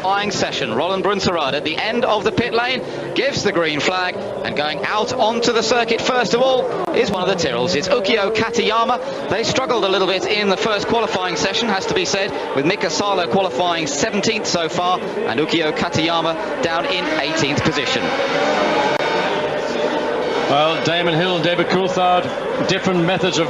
qualifying session. Roland Brunserud at the end of the pit lane gives the green flag, and going out onto the circuit first of all is one of the Tyrrells. It's Ukyo Katayama. They struggled a little bit in the first qualifying session, has to be said, with Mika Salo qualifying 17th so far, and Ukyo Katayama down in 18th position. Well, Damon Hill and David Coulthard, different methods of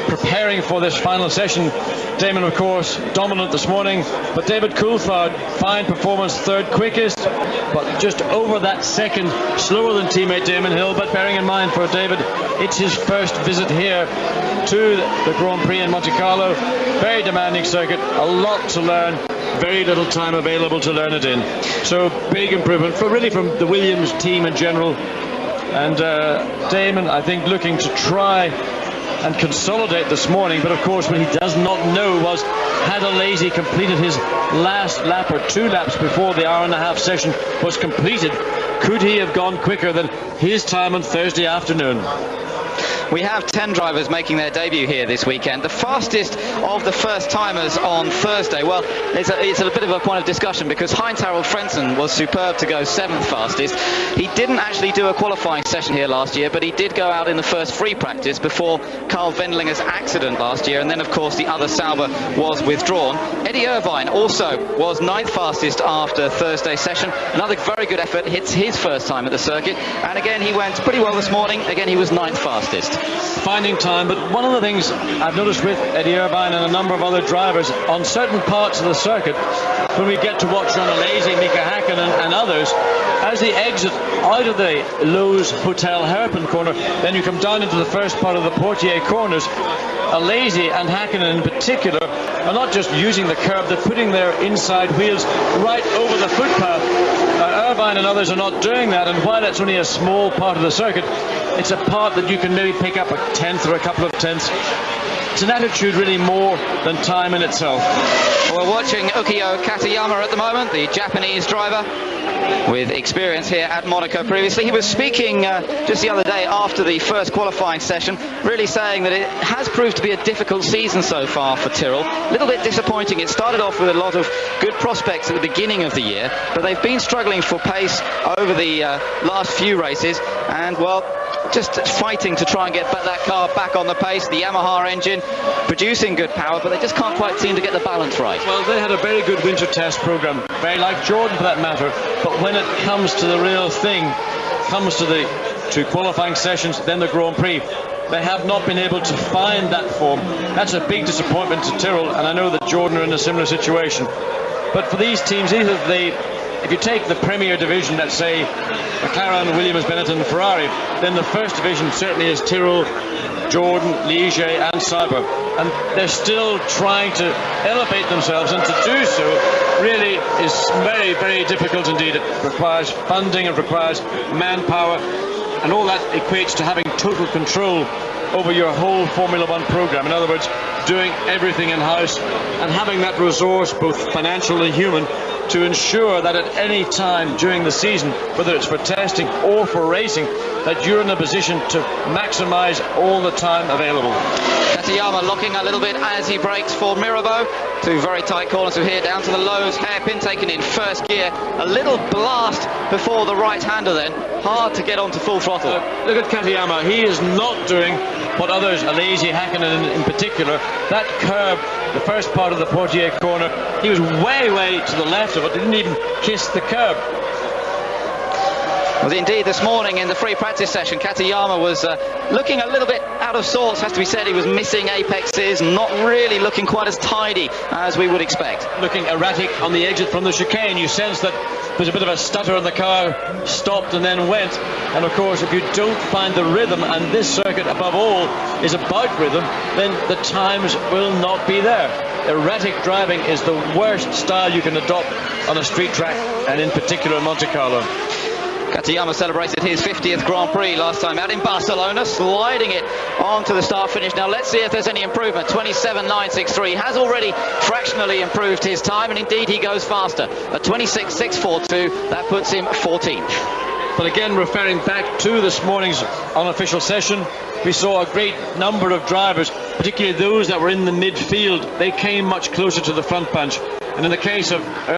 preparing for this final session. Damon, of course, dominant this morning, but David Coulthard, fine performance, third quickest, but just over that second slower than teammate Damon Hill. But bearing in mind for David, it's his first visit here to the Grand Prix in Monte Carlo. Very demanding circuit, a lot to learn, very little time available to learn it in. So big improvement from the Williams team in general. And Damon, I think, looking to try and consolidate this morning, but of course what he does not know was, had Alazy completed his last lap or 2 laps before the hour-and-a-half session was completed, could he have gone quicker than his time on Thursday afternoon? We have 10 drivers making their debut here this weekend. The fastest of the first-timers on Thursday, well, it's a bit of a point of discussion, because Tyrrell Frentzen was superb to go 7th fastest. He didn't actually do a qualifying session here last year, but he did go out in the first free practice before Carl Wendlinger's accident last year, and then, of course, the other Sauber was withdrawn. Eddie Irvine also was 9th fastest after Thursday's session. Another very good effort, hits his first time at the circuit, and again, he went pretty well this morning. Again, he was 9th fastest. Finding time, but one of the things I've noticed with Eddie Irvine and a number of other drivers on certain parts of the circuit, when we get to watch John Alazy, Mika Hakkinen and others, as they exit out of the Lowe's Hotel Hairpin corner, then you come down into the first part of the Portier corners. Alazy and Hakkinen in particular are not just using the curb, they're putting their inside wheels right over the footpath. Irvine and others are not doing that, and while it's only a small part of the circuit, it's a part that you can maybe pick up a 10th or a couple of tenths. It's an attitude really more than time in itself. We're watching Ukyo Katayama at the moment, the Japanese driver with experience here at Monaco previously. He was speaking just the other day after the first qualifying session, really saying that it has proved to be a difficult season so far for Tyrrell. A little bit disappointing. It started off with a lot of good prospects at the beginning of the year, but they've been struggling for pace over the last few races, and well, just fighting to try and get that car back on the pace. The Yamaha engine producing good power, but they just can't quite seem to get the balance right. Well, they had a very good winter test program, very like Jordan for that matter, but when it comes to the real thing, comes to the 2 qualifying sessions, then the Grand Prix, they have not been able to find that form. That's a big disappointment to Tyrrell, and I know that Jordan are in a similar situation. But for these teams, if you take the Premier Division, let's say McLaren, Williams, Benetton and Ferrari, then the first division certainly is Tyrrell, Jordan, Ligier and Sauber, and they're still trying to elevate themselves, and to do so really is very, very difficult indeed. It requires funding, it requires manpower, and all that equates to having total control over your whole Formula One program. In other words, doing everything in-house and having that resource, both financial and human, to ensure that at any time during the season, whether it's for testing or for racing, that you're in a position to maximize all the time available. Katayama locking a little bit as he brakes for Mirabeau. 2 very tight corners from here down to the Lowe's hairpin, taken in first gear. A little blast before the right-hander then. Hard to get onto full throttle. Look at Katayama. He is not doing what others, Alazy, Hakkinen in particular, that curb, the first part of the Portier corner, he was way, way to the left of it. Didn't even kiss the curb. Well, indeed, this morning in the free practice session, Katayama was looking a little bit out of sorts, has to be said. He was missing apexes, not really looking quite as tidy as we would expect. Looking erratic on the exit from the chicane. You sense that there's a bit of a stutter and the car stopped and then went. And of course, if you don't find the rhythm, and this circuit above all is about rhythm, then the times will not be there. Erratic driving is the worst style you can adopt on a street track, and in particular in Monte Carlo. Katayama celebrated his 50th Grand Prix last time out in Barcelona, sliding it onto the start finish. Now let's see if there's any improvement. 27.963 has already fractionally improved his time, and indeed he goes faster. At 26.642, that puts him 14th. But again, referring back to this morning's unofficial session, we saw a great number of drivers, particularly those that were in the midfield. They came much closer to the front bench. And in the case of